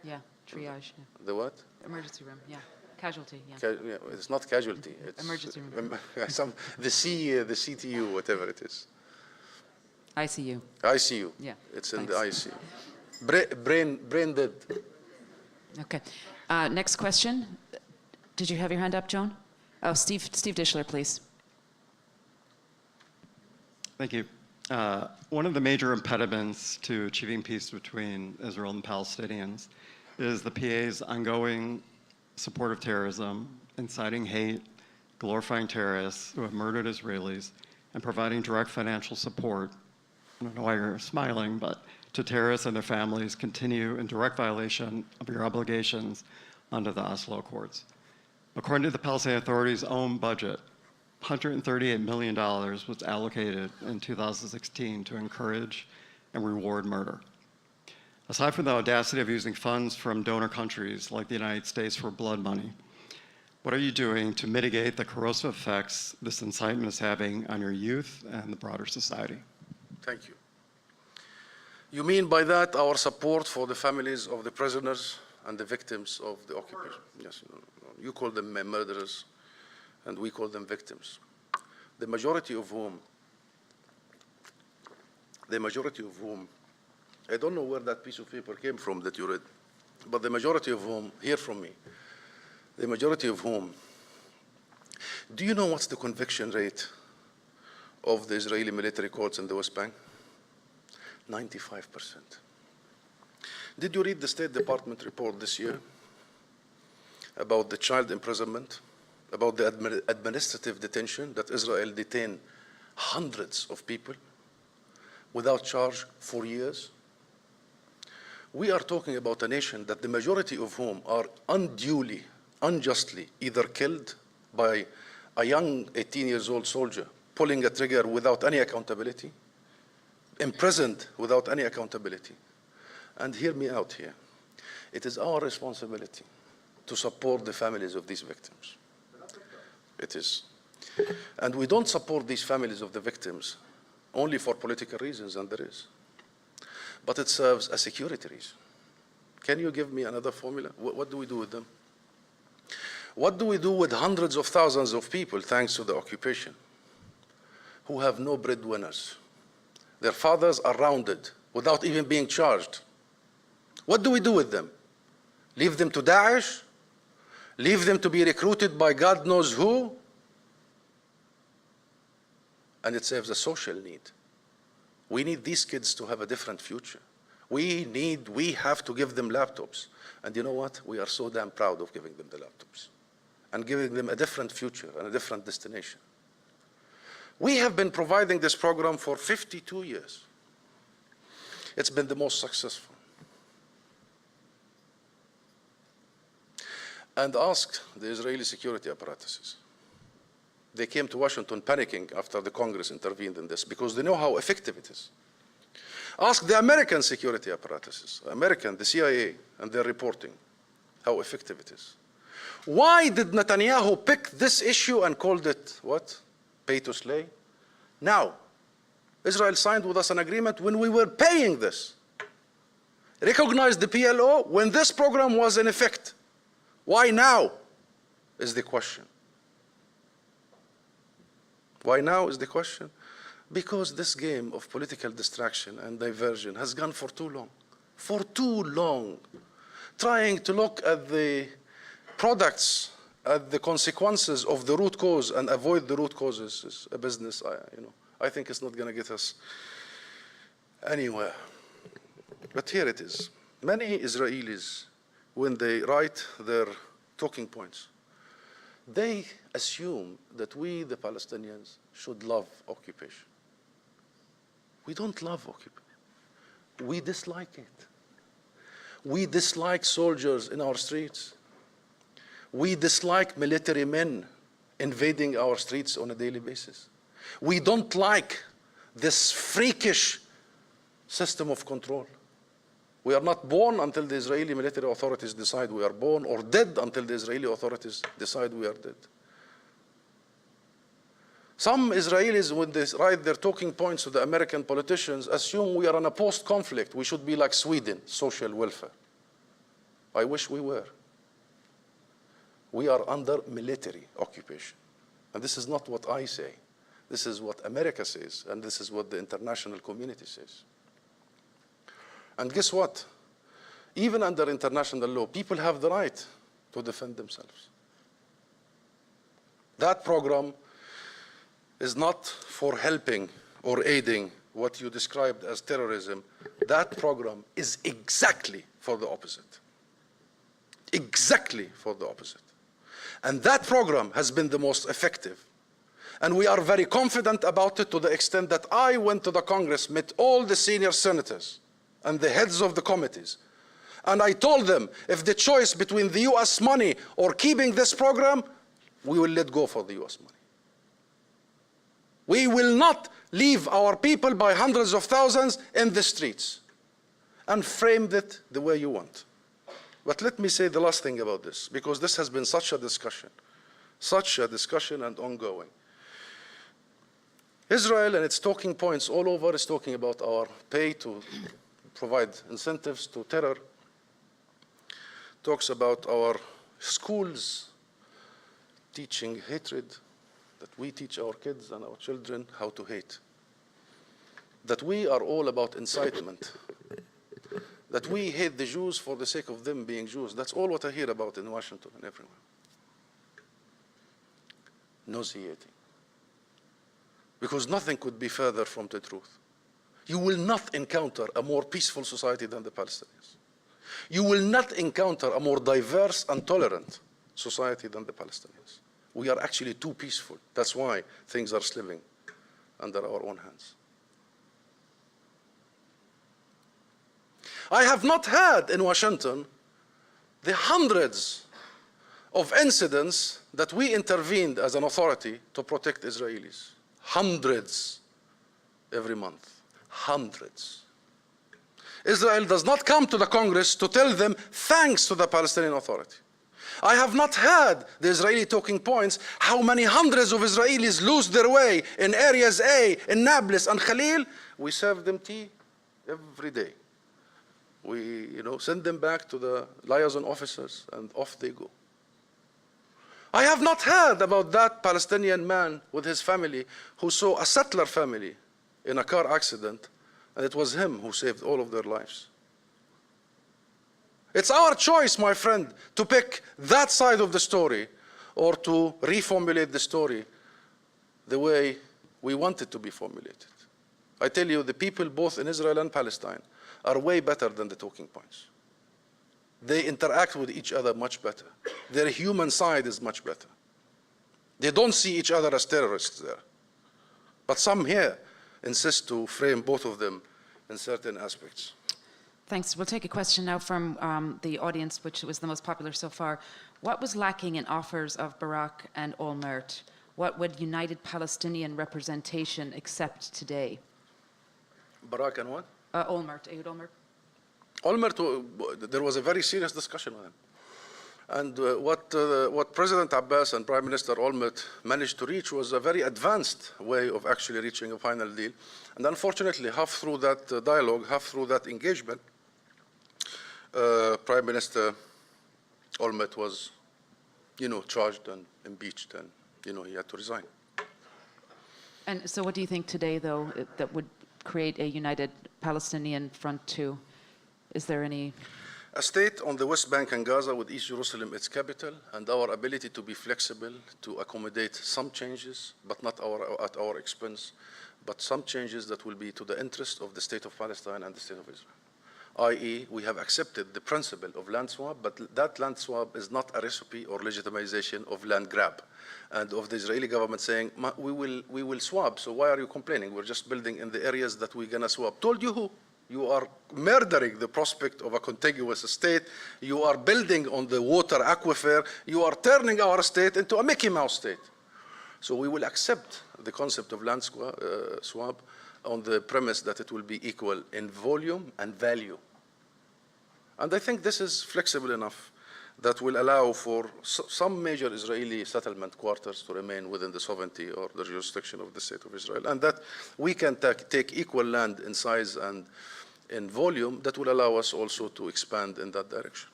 Yeah, triage. Yeah. The what? Emergency room, yeah. Casualty, yeah. Yeah, it's not casualty. It's emergency room. The CTU, whatever it is. ICU. ICU. Yeah. It's in thanks. the ICU. Brain dead. Okay. Next question. Did you have your hand up, Joan? Oh, Steve Dishler, please. Thank you. One of the major impediments to achieving peace between Israel and Palestinians is the PA's ongoing support of terrorism, inciting hate, glorifying terrorists who have murdered Israelis, and providing direct financial support, I don't know why you're smiling, but to terrorists and their families continue in direct violation of your obligations under the Oslo Accords. According to the Palestinian Authority's own budget, $138 million was allocated in 2016 to encourage and reward murder. Aside from the audacity of using funds from donor countries like the United States for blood money, what are you doing to mitigate the corrosive effects this incitement is having on your youth and the broader society? Thank you. You mean by that our support for the families of the prisoners and the victims of the occupation? Yes. You call them murderers, and we call them victims. The majority of whom, I don't know where that piece of paper came from that you read, but the majority of whom, hear from me, the majority of whom, do you know what's the conviction rate of the Israeli military courts in the West Bank? 95%. Did you read the State Department report this year about the child imprisonment, about the administrative detention, that Israel detained hundreds of people without charge for years? We are talking about a nation that the majority of whom are unduly, unjustly either killed by a young 18-year-old soldier pulling a trigger without any accountability, imprisoned without any accountability. And hear me out here. It is our responsibility to support the families of these victims. It is. And we don't support these families of the victims only for political reasons, and there is. But it serves a security reason. Can you give me another formula? What do we do with them? What do we do with hundreds of thousands of people, thanks to the occupation, who have no breadwinners? Their fathers are rounded without even being charged. What do we do with them? Leave them to Daesh? Leave them to be recruited by God knows who? And it serves a social need. We need these kids to have a different future. We have to give them laptops. And you know what? We are so damn proud of giving them the laptops and giving them a different future and a different destination. We have been providing this program for 52 years. It's been the most successful. And ask the Israeli security apparatuses. They came to Washington panicking after the Congress intervened in this because they know how effective it is. Ask the American security apparatuses, the CIA, and their reporting, how effective it is. Why did Netanyahu pick this issue and called it, what? Pay to slay? Now, Israel signed with us an agreement when we were paying this. Recognized the PLO when this program was in effect. Why now is the question. Why now is the question? Because this game of political distraction and diversion has gone for too long. For too long. Trying to look at the products, at the consequences of the root cause and avoid the root causes is a business, I think it's not going to get us anywhere. But here it is. Many Israelis, when they write their talking points, they assume that we, the Palestinians, should love occupation. We don't love occupation. We dislike it. We dislike soldiers in our streets. We dislike military men invading our streets on a daily basis. We don't like this freakish system of control. We are not born until the Israeli military authorities decide we are born, or dead until the Israeli authorities decide we are dead. Some Israelis, when they write their talking points to the American politicians, assume we are in a post-conflict. We should be like Sweden, social welfare. I wish we were. We are under military occupation. And this is not what I say. This is what America says, and this is what the international community says. And guess what? Even under international law, people have the right to defend themselves. That program is not for helping or aiding what you described as terrorism. That program is exactly for the opposite. Exactly for the opposite. And that program has been the most effective. And we are very confident about it to the extent that I went to the Congress, met all the senior senators and the heads of the committees. And I told them, if the choice between the US money or keeping this program, we will let go for the US money. We will not leave our people by hundreds of thousands in the streets. And framed it the way you want. But let me say the last thing about this, because this has been such a discussion and ongoing. Israel and its talking points all over is talking about our pay to provide incentives to terror, talks about our schools teaching hatred, that we teach our kids and our children how to hate, that we are all about incitement, that we hate the Jews for the sake of them being Jews. That's all what I hear about in Washington and everywhere. Nauseating. Because nothing could be further from the truth. You will not encounter a more peaceful society than the Palestinians. You will not encounter a more diverse and tolerant society than the Palestinians. We are actually too peaceful. That's why things are slipping under our own hands. I have not had in Washington the hundreds of incidents that we intervened as an authority to protect Israelis. Hundreds every month. Hundreds. Israel does not come to the Congress to tell them thanks to the Palestinian Authority. I have not had the Israeli talking points how many hundreds of Israelis lose their way in areas A, in Nablus and Khalil. We serve them tea every day. We send them back to the liaison officers and off they go. I have not heard about that Palestinian man with his family who saw a settler family in a car accident, and it was him who saved all of their lives. It's our choice, my friend, to pick that side of the story or to reformulate the story the way we want it to be formulated. I tell you, the people both in Israel and Palestine are way better than the talking points. They interact with each other much better. Their human side is much better. They don't see each other as terrorists there. But some here insist to frame both of them in certain aspects. Thanks. We'll take a question now from the audience, which was the most popular so far. What was lacking in offers of Barak and Olmert? What would united Palestinian representation accept today? Barak and what? Olmert, Ehud Olmert. Olmert, there was a very serious discussion with him. And what President Abbas and Prime Minister Olmert managed to reach was a very advanced way of actually reaching a final deal. And unfortunately, half through that dialogue, half through that engagement, Prime Minister Olmert was, charged and impeached, and, he had to resign. And so what do you think today, though, that would create a united Palestinian front too? Is there any... A state on the West Bank and Gaza with East Jerusalem its capital, and our ability to be flexible, to accommodate some changes, but not at our expense, but some changes that will be to the interest of the state of Palestine and the state of Israel. I.e., we have accepted the principle of land swap, but that land swap is not a recipe or legitimization of land grab, and of the Israeli government saying, we will swap, so why are you complaining? We're just building in the areas that we're going to swap. Told you who? You are murdering the prospect of a contiguous state. You are building on the water aquifer. You are turning our state into a Mickey Mouse state. So we will accept the concept of land swap on the premise that it will be equal in volume and value. And I think this is flexible enough that will allow for some major Israeli settlement quarters to remain within the sovereignty or the jurisdiction of the state of Israel, and that we can take equal land in size and in volume that will allow us also to expand in that direction.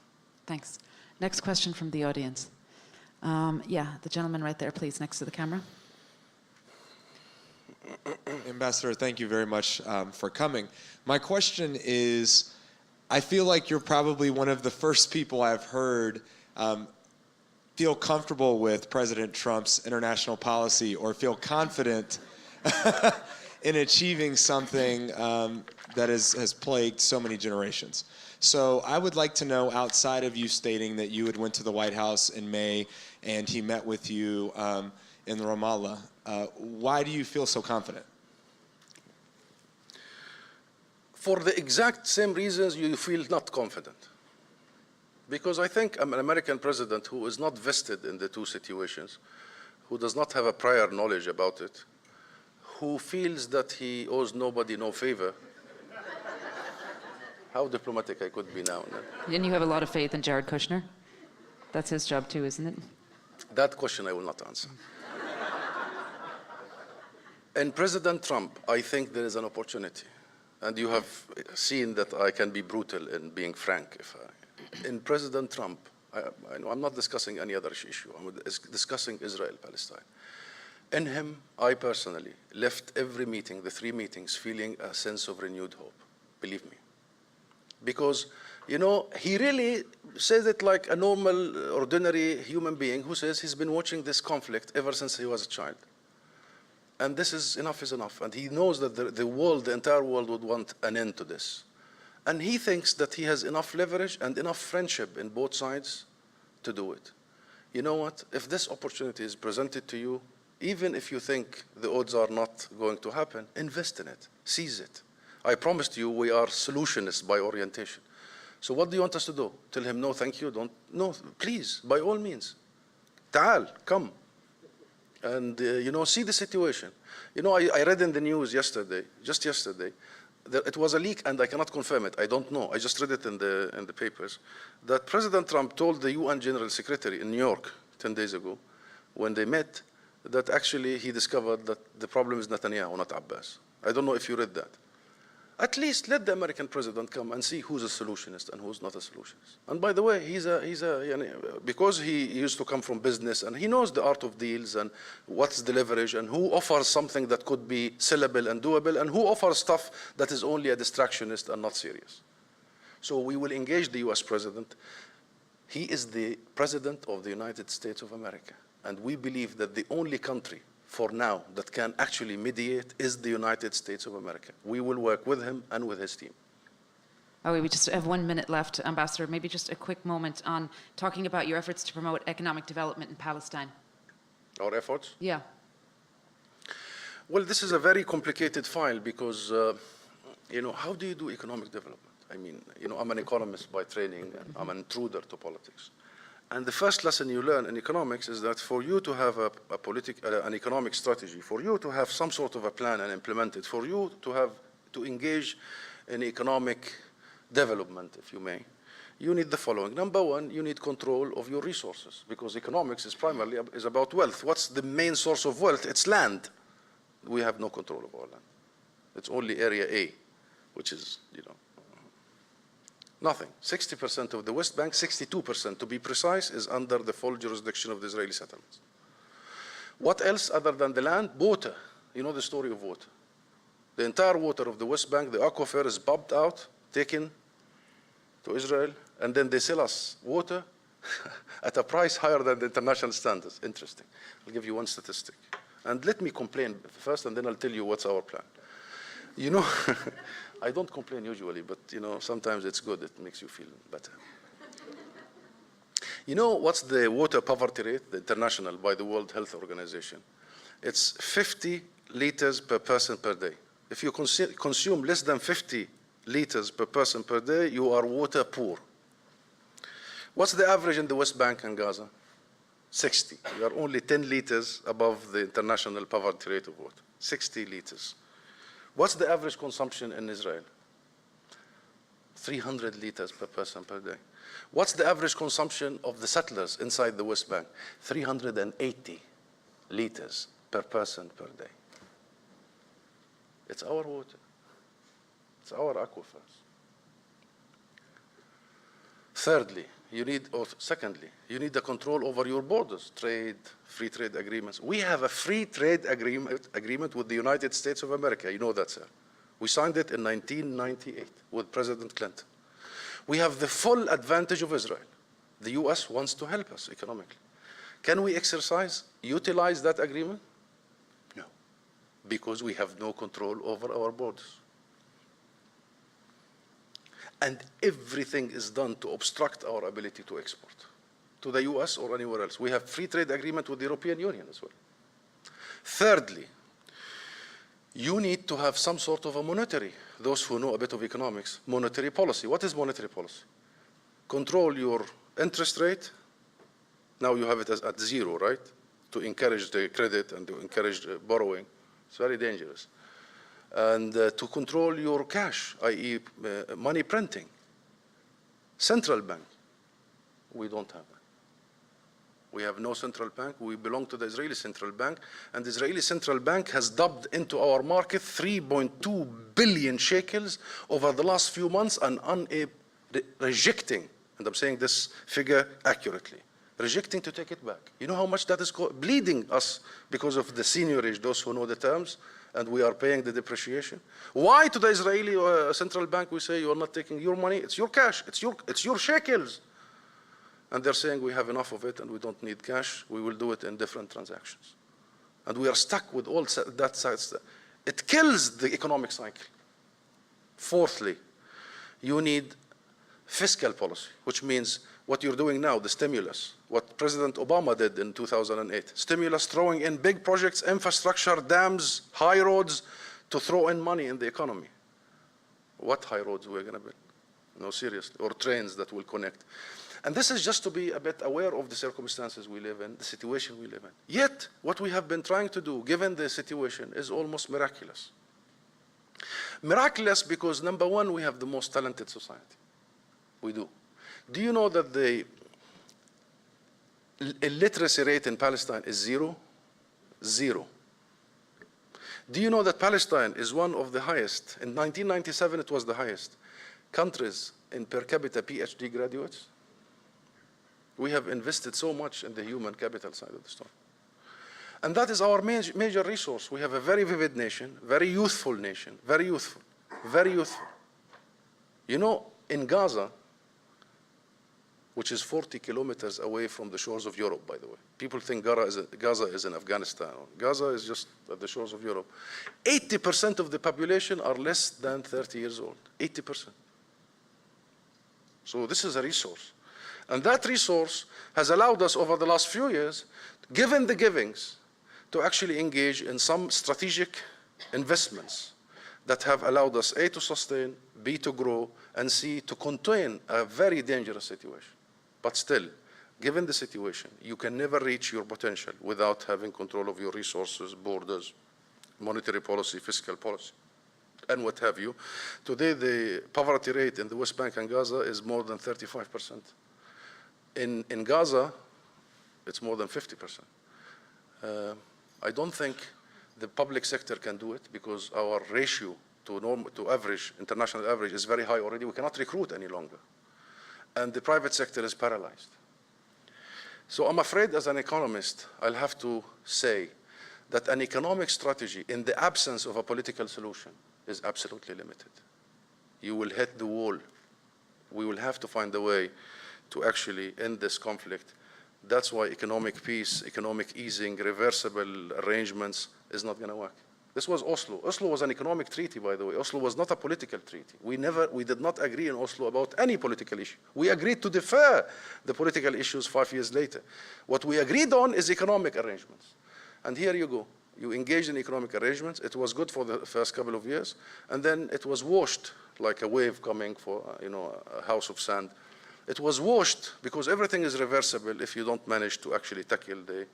Thanks. Next question from the audience. The gentleman right there, please, next to the camera. Ambassador, thank you very much for coming. My question is, I feel like you're probably one of the first people I've heard feel comfortable with President Trump's international policy or feel confident in achieving something that has plagued so many generations. So I would like to know, outside of you stating that you had went to the White House in May and he met with you in Ramallah, why do you feel so confident? For the exact same reasons you feel not confident. Because I think I'm an American president who is not vested in the two situations, who does not have a prior knowledge about it, who feels that he owes nobody no favor. How diplomatic I could be now. And you have a lot of faith in Jared Kushner. That's his job too, isn't it? That question I will not answer. In President Trump, I think there is an opportunity. And you have seen that I can be brutal in being frank. In President Trump, I'm not discussing any other issue. I'm discussing Israel-Palestine. In him, I personally left every meeting, the 3 meetings, feeling a sense of renewed hope. Believe me. Because, he really says it like a normal, ordinary human being who says he's been watching this conflict ever since he was a child. And this is enough. And he knows that the entire world would want an end to this. And he thinks that he has enough leverage and enough friendship in both sides to do it. You know what? If this opportunity is presented to you, even if you think the odds are not going to happen, invest in it, seize it. I promised you we are solutionists by orientation. So what do you want us to do? Tell him, no, thank you, no, please, by all means. Ta'al, come. And, see the situation. I read in the news just yesterday, that it was a leak, and I cannot confirm it. I don't know. I just read it in the papers, that President Trump told the UN General Secretary in New York 10 days ago, when they met, that actually he discovered that the problem is Netanyahu, not Abbas. I don't know if you read that. At least let the American president come and see who's a solutionist and who's not a solutionist. And by the way, because he used to come from business and he knows the art of deals and what's the leverage and who offers something that could be sellable and doable and who offers stuff that is only a distractionist and not serious. So we will engage the US president. He is the president of the United States of America. And we believe that the only country for now that can actually mediate is the United States of America. We will work with him and with his team. We just have 1 minute left, Ambassador. Maybe just a quick moment on talking about your efforts to promote economic development in Palestine. Our efforts? Yeah. Well, this is a very complicated file because, how do you do economic development? I mean, I'm an economist by training, and I'm an intruder to politics. And the first lesson you learn in economics is that for you to have an economic strategy, for you to have some sort of a plan and implement it, for you to engage in economic development, if you may, you need the following. Number one, you need control of your resources, because economics is primarily about wealth. What's the main source of wealth? It's land. We have no control of our land. It's only Area A, which is, nothing. 60% of the West Bank, 62% to be precise, is under the full jurisdiction of the Israeli settlements. What else other than the land? Water. You know the story of water. The entire water of the West Bank, the aquifer, is pumped out, taken to Israel, and then they sell us water at a price higher than the international standards. Interesting. I'll give you one statistic. And let me complain first, and then I'll tell you what's our plan. I don't complain usually, but sometimes it's good. It makes you feel better. What's the water poverty rate, the international, by the World Health Organization? It's 50 liters per person per day. If you consume less than 50 liters per person per day, you are water poor. What's the average in the West Bank and Gaza? 60. We are only 10 liters above the international poverty rate of water. 60 liters. What's the average consumption in Israel? 300 liters per person per day. What's the average consumption of the settlers inside the West Bank? 380 liters per person per day. It's our water. It's our aquifers. Secondly, you need the control over your borders, trade, free trade agreements. We have a free trade agreement with the United States of America. You know that, sir. We signed it in 1998 with President Clinton. We have the full advantage of Israel. The US wants to help us economically. Can we utilize that agreement? No, because we have no control over our borders. And everything is done to obstruct our ability to export to the US or anywhere else. We have free trade agreement with the European Union as well. Thirdly, you need to have some sort of a monetary, those who know a bit of economics, monetary policy. What is monetary policy? Control your interest rate. Now you have it at zero, right? To encourage the credit and to encourage the borrowing. It's very dangerous. And to control your cash, i.e. Money printing. Central bank, we don't have that. We have no central bank. We belong to the Israeli central bank, and the Israeli central bank has dumped into our market 3.2 billion shekels over the last few months, and rejecting, and I'm saying this figure accurately, rejecting to take it back. You know how much that is bleeding us because of the seigniorage, those who know the terms, and we are paying the depreciation. Why to the Israeli central bank we say you are not taking your money? It's your cash. It's your shekels. And they're saying we have enough of it and we don't need cash. We will do it in different transactions. And we are stuck with all that. It kills the economic cycle. Fourthly, you need fiscal policy, which means what you're doing now, the stimulus, what President Obama did in 2008. Stimulus, throwing in big projects, infrastructure, dams, high roads, to throw in money in the economy. What high roads we're going to build? No, seriously. Or trains that will connect. And this is just to be a bit aware of the circumstances we live in, the situation we live in. Yet, what we have been trying to do, given the situation, is almost miraculous. Miraculous because, number one, we have the most talented society. We do. Do you know that the illiteracy rate in Palestine is zero? Zero. Do you know that Palestine is one of the highest? In 1997, it was the highest countries in per capita PhD graduates. We have invested so much in the human capital side of the story. And that is our major resource. We have a very vivid nation, very youthful nation, very youthful, very youthful. You know, in Gaza, which is 40 kilometers away from the shores of Europe, by the way. People think Gaza is in Afghanistan. Gaza is just at the shores of Europe. 80% of the population are less than 30 years old, 80%. So this is a resource. And that resource has allowed us over the last few years, given the givings, to actually engage in some strategic investments that have allowed us, A, to sustain, B, to grow, and C, to contain a very dangerous situation. But still, given the situation, you can never reach your potential without having control of your resources, borders, monetary policy, fiscal policy, and what have you. Today, the poverty rate in the West Bank and Gaza is more than 35%. In Gaza, it's more than 50%. I don't think the public sector can do it because our ratio to average, international average, is very high already. We cannot recruit any longer. And the private sector is paralyzed. So I'm afraid as an economist, I'll have to say that an economic strategy in the absence of a political solution is absolutely limited. You will hit the wall. We will have to find a way to actually end this conflict. That's why economic peace, economic easing, reversible arrangements is not going to work. This was Oslo. Oslo was an economic treaty, by the way. Oslo was not a political treaty. We did not agree in Oslo about any political issue. We agreed to defer the political issues 5 years later. What we agreed on is economic arrangements. And here you go. You engaged in economic arrangements. It was good for the first couple of years. And then it was washed like a wave coming for a house of sand. It was washed because everything is reversible if you don't manage to actually tackle the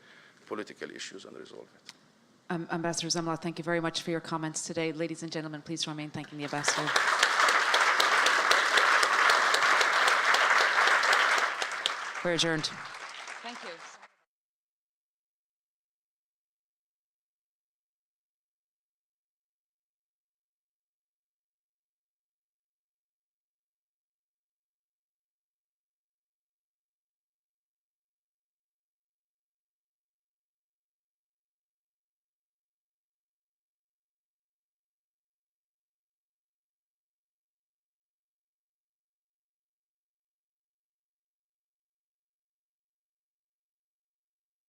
political issues and resolve it. Ambassador Zomlot, thank you very much for your comments today. Ladies and gentlemen, please remain thanking the ambassador. We're adjourned. Thank you.